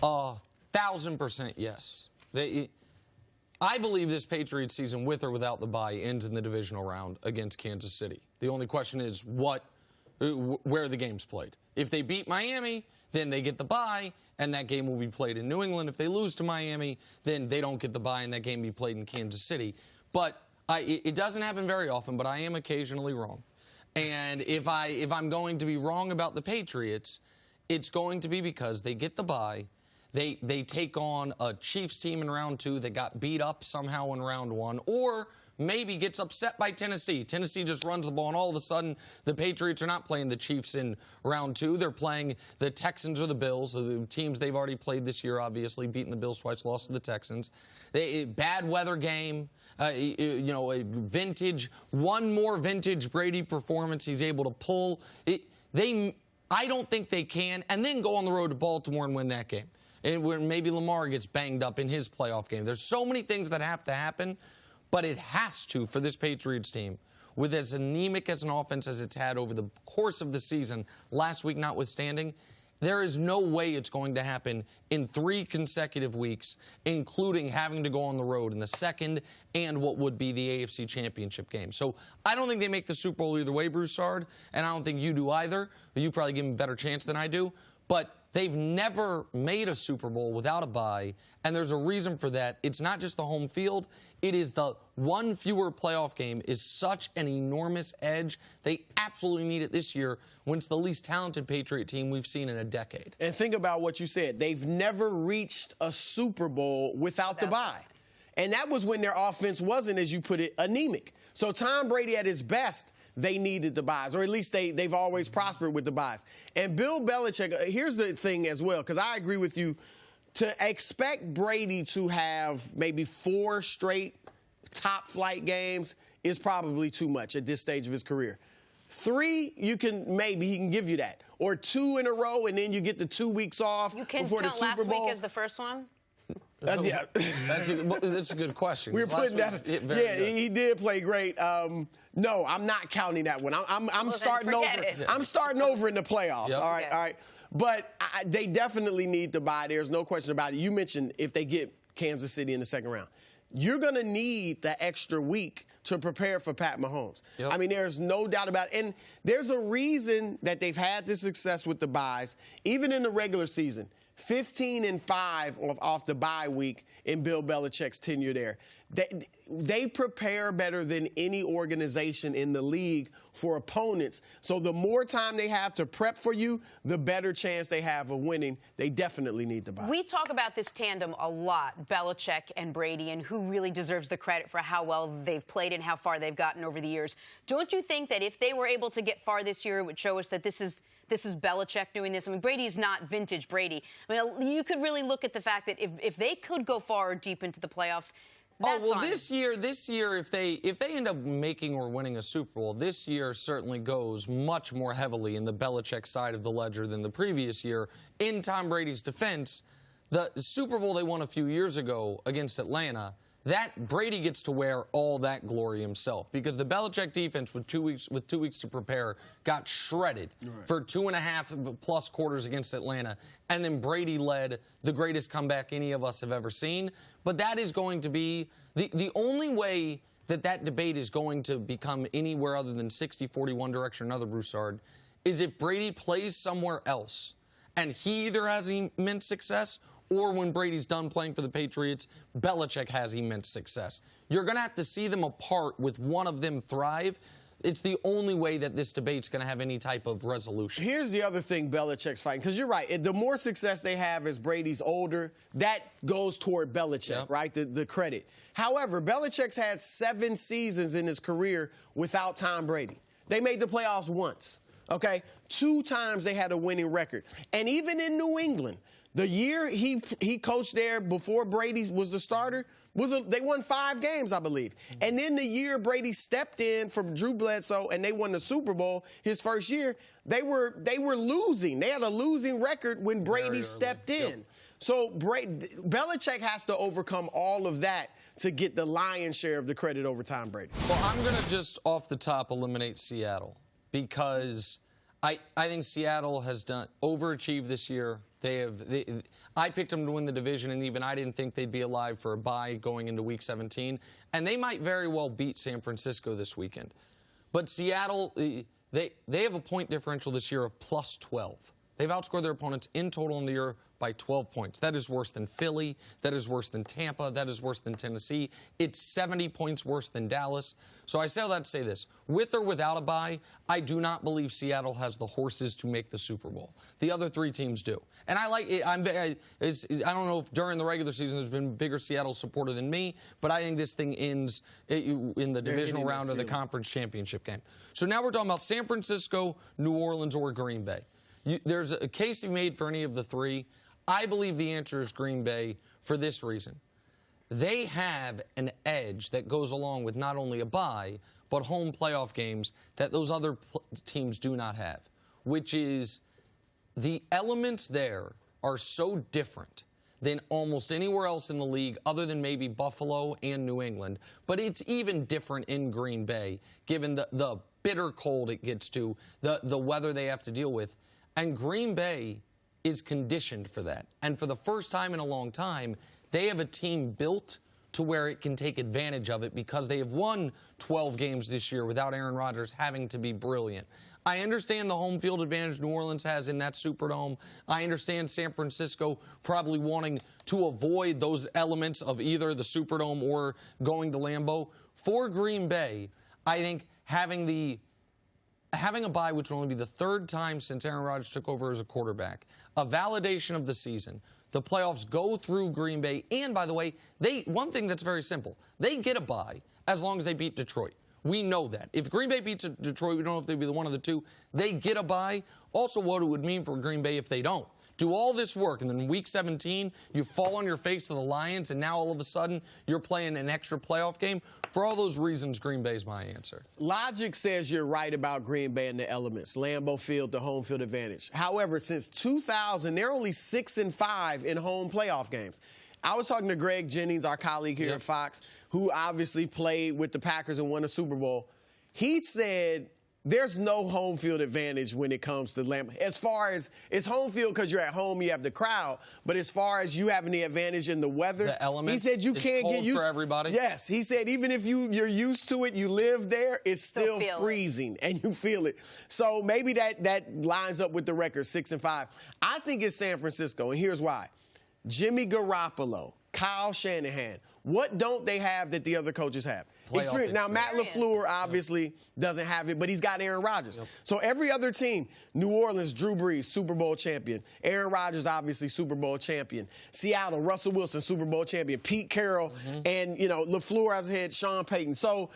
1,000% yes. I believe this Patriots season, with or without the bye, ends in the divisional round against Kansas City. The only question is where the game's played. If they beat Miami, then they get the bye, and that game will be played in New England. If they lose to Miami, then they don't get the bye, and that game will be played in Kansas City. But it doesn't happen very often, but I am occasionally wrong. And if I'm going to be wrong about the Patriots, it's going to be because they get the bye. They take on a Chiefs team in round 2 that got beat up somehow in round 1, or maybe gets upset by Tennessee. Tennessee just runs the ball, and all of a sudden the Patriots are not playing the Chiefs in round 2. They're playing the Texans or the Bills, the teams they've already played this year, obviously, beating the Bills twice, lost to the Texans. Bad weather game. A vintage, one more vintage Brady performance he's able to pull. I don't think they can, and then go on the road to Baltimore and win that game. And where maybe Lamar gets banged up in his playoff game. There's so many things that have to happen, but it has to for this Patriots team. With as anemic as an offense as it's had over the course of the season, last week notwithstanding, there is no way it's going to happen in 3 consecutive weeks, including having to go on the road in the second and what would be the AFC Championship game. So I don't think they make the Super Bowl either way, Broussard, and I don't think you do either. You probably give them a better chance than I do. But they've never made a Super Bowl without a bye, and there's a reason for that. It's not just the home field. It is the one fewer playoff game is such an enormous edge. They absolutely need it this year when it's the least talented Patriot team we've seen in a decade. And think about what you said. They've never reached a Super Bowl without the bye. And that was when their offense wasn't, as you put it, anemic. So Tom Brady at his best, they needed the buys, or at least they've always prospered with the buys. And Bill Belichick, here's the thing as well, because I agree with you, to expect Brady to have maybe 4 straight top-flight games is probably too much at this stage of his career. 3, he can give you that. Or 2 in a row, and then you get the 2 weeks off before the Super Bowl. You can count last week as the first one? Yeah. That's a good question. We're putting that. Yeah, he did play great. No, I'm not counting that one. I'm starting over. I'm starting over in the playoffs. Yep. All right. But they definitely need to buy. There's no question about it. You mentioned if they get Kansas City in the second round, you're going to need the extra week to prepare for Pat Mahomes. Yep. I mean, there's no doubt about it. And there's a reason that they've had this success with the buys, even in the regular season. 15-5 off the bye week in Bill Belichick's tenure there. They prepare better than any organization in the league for opponents. So the more time they have to prep for you, the better chance they have of winning. They definitely need to buy. We talk about this tandem a lot, Belichick and Brady, and who really deserves the credit for how well they've played and how far they've gotten over the years. Don't you think that if they were able to get far this year, it would show us that this is Belichick doing this? I mean, Brady's not vintage Brady. I mean, you could really look at the fact that if they could go far or deep into the playoffs, that's fine. This year, if they end up making or winning a Super Bowl, this year certainly goes much more heavily in the Belichick side of the ledger than the previous year. In Tom Brady's defense, the Super Bowl they won a few years ago against Atlanta, that Brady gets to wear all that glory himself, because the Belichick defense with 2 weeks to prepare got shredded for 2.5+ quarters against Atlanta, and then Brady led the greatest comeback any of us have ever seen. But that is going to be the only way that debate is going to become anywhere other than 60-40 one direction or another, Broussard, is if Brady plays somewhere else and he either has immense success, or when Brady's done playing for the Patriots, Belichick has immense success. You're going to have to see them apart with one of them thrive. It's the only way that this debate's going to have any type of resolution. Here's the other thing Belichick's fighting, because you're right. The more success they have as Brady's older, that goes toward Belichick, right, the credit. However, Belichick's had 7 seasons in his career without Tom Brady. They made the playoffs once, okay? 2 times they had a winning record. And even in New England, the year he coached there before Brady was the starter, they won 5 games, I believe. And then the year Brady stepped in from Drew Bledsoe and they won the Super Bowl his first year, they were losing. They had a losing record when Brady stepped in. Yep. So Belichick has to overcome all of that to get the lion's share of the credit over Tom Brady. Well, I'm going to just off the top eliminate Seattle, because I think Seattle has overachieved this year. I picked them to win the division, and even I didn't think they'd be alive for a bye going into Week 17. And they might very well beat San Francisco this weekend. But Seattle, they have a point differential this year of plus 12. They've outscored their opponents in total in the year by 12 points. That is worse than Philly. That is worse than Tampa. That is worse than Tennessee. It's 70 points worse than Dallas. So I say all that to say this. With or without a bye, I do not believe Seattle has the horses to make the Super Bowl. The other three teams do. And I like it. I don't know if during the regular season there's been a bigger Seattle supporter than me, but I think this thing ends in the divisional round of the conference championship game. So now we're talking about San Francisco, New Orleans, or Green Bay. There's a case to be made for any of the three. I believe the answer is Green Bay for this reason. They have an edge that goes along with not only a bye, but home playoff games that those other teams do not have, which is the elements there are so different than almost anywhere else in the league other than maybe Buffalo and New England. But it's even different in Green Bay, given the bitter cold it gets to, the weather they have to deal with. And Green Bay is conditioned for that. And for the first time in a long time, they have a team built to where it can take advantage of it because they have won 12 games this year without Aaron Rodgers having to be brilliant. I understand the home field advantage New Orleans has in that Superdome. I understand San Francisco probably wanting to avoid those elements of either the Superdome or going to Lambeau. For Green Bay, I think having a bye, which will only be the third time since Aaron Rodgers took over as a quarterback, a validation of the season. The playoffs go through Green Bay. And, by the way, one thing that's very simple. They get a bye as long as they beat Detroit. We know that. If Green Bay beats Detroit, we don't know if they'd be the one of the two. They get a bye. Also, what it would mean for Green Bay if they don't. Do all this work, and then in Week 17, you fall on your face to the Lions, and now all of a sudden you're playing an extra playoff game. For all those reasons, Green Bay's my answer. Logic says you're right about Green Bay and the elements. Lambeau Field, the home field advantage. However, since 2000, they're only 6-5 in home playoff games. I was talking to Greg Jennings, our colleague here at Fox, who obviously played with the Packers and won a Super Bowl. He said there's no home field advantage when it comes to Lambeau. As far as it's home field because you're at home, you have the crowd. But as far as you having the advantage in the weather, the elements, he said you can't get used for everybody. Yes, he said even if you're used to it, you live there, it's still freezing and you feel it. So maybe that lines up with the record 6-5. I think it's San Francisco, and here's why: Jimmy Garoppolo, Kyle Shanahan. What don't they have that the other coaches have? Experience. Now, Matt LaFleur obviously doesn't have it, but he's got Aaron Rodgers. So every other team, New Orleans, Drew Brees, Super Bowl champion. Aaron Rodgers, obviously, Super Bowl champion. Seattle, Russell Wilson, Super Bowl champion. Pete Carroll, and, LaFleur has head Sean Payton. So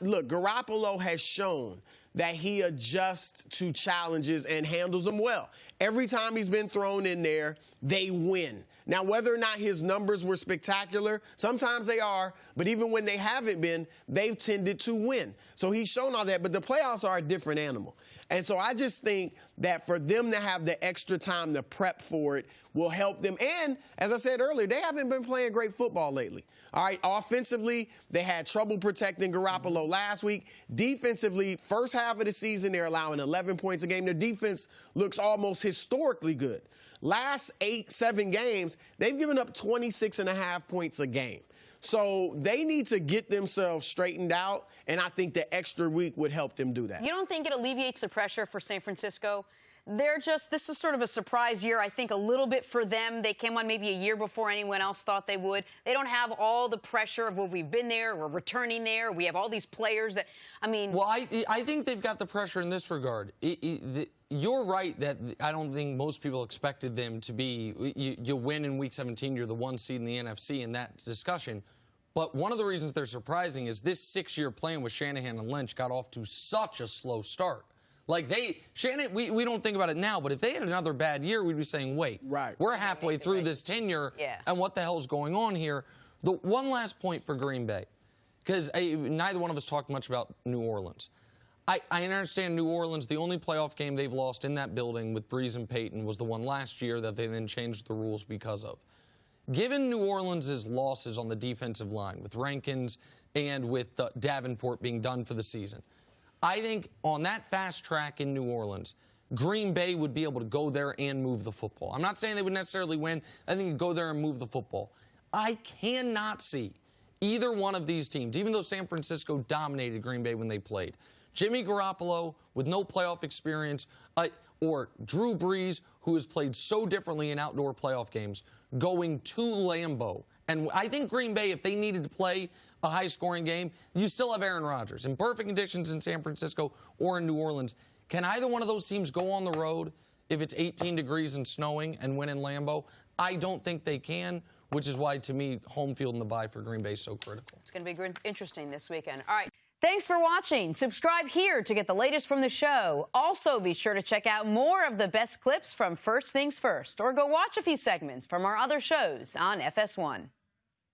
look, Garoppolo has shown that he adjusts to challenges and handles them well. Every time he's been thrown in there, they win. Now, whether or not his numbers were spectacular, sometimes they are, but even when they haven't been, they've tended to win. So he's shown all that, but the playoffs are a different animal. And so I just think that for them to have the extra time to prep for it will help them. And, as I said earlier, they haven't been playing great football lately. All right, offensively, they had trouble protecting Garoppolo last week. Defensively, first half of the season, they're allowing 11 points a game. Their defense looks almost historically good. Last 7 games, they've given up 26.5 points a game. So they need to get themselves straightened out, and I think the extra week would help them do that. You don't think it alleviates the pressure for San Francisco? This is sort of a surprise year, I think, a little bit for them. They came on maybe a year before anyone else thought they would. They don't have all the pressure of, well, we've been there, we're returning there, we have all these players that, Well, I think they've got the pressure in this regard. You're right that I don't think most people expected them to be, you win in Week 17, you're the 1 seed in the NFC in that discussion. But one of the reasons they're surprising is this 6-year plan with Shanahan and Lynch got off to such a slow start. Like Shanahan, we don't think about it now, but if they had another bad year, we'd be saying, wait, we're halfway through this tenure, and what the hell's going on here? The one last point for Green Bay, because neither one of us talked much about New Orleans. I understand New Orleans, the only playoff game they've lost in that building with Brees and Peyton was the one last year that they then changed the rules because of. Given New Orleans' losses on the defensive line with Rankins and with Davenport being done for the season, I think on that fast track in New Orleans, Green Bay would be able to go there and move the football. I'm not saying they would necessarily win. I think they'd go there and move the football. I cannot see either one of these teams, even though San Francisco dominated Green Bay when they played, Jimmy Garoppolo with no playoff experience, or Drew Brees, who has played so differently in outdoor playoff games, going to Lambeau. And I think Green Bay, if they needed to play a high-scoring game, you still have Aaron Rodgers. In perfect conditions in San Francisco or in New Orleans, can either one of those teams go on the road if it's 18 degrees and snowing and win in Lambeau? I don't think they can, which is why, to me, home field and the bye for Green Bay is so critical. It's going to be interesting this weekend. All right. Thanks for watching. Subscribe here to get the latest from the show. Also, be sure to check out more of the best clips from First Things First, or go watch a few segments from our other shows on FS1.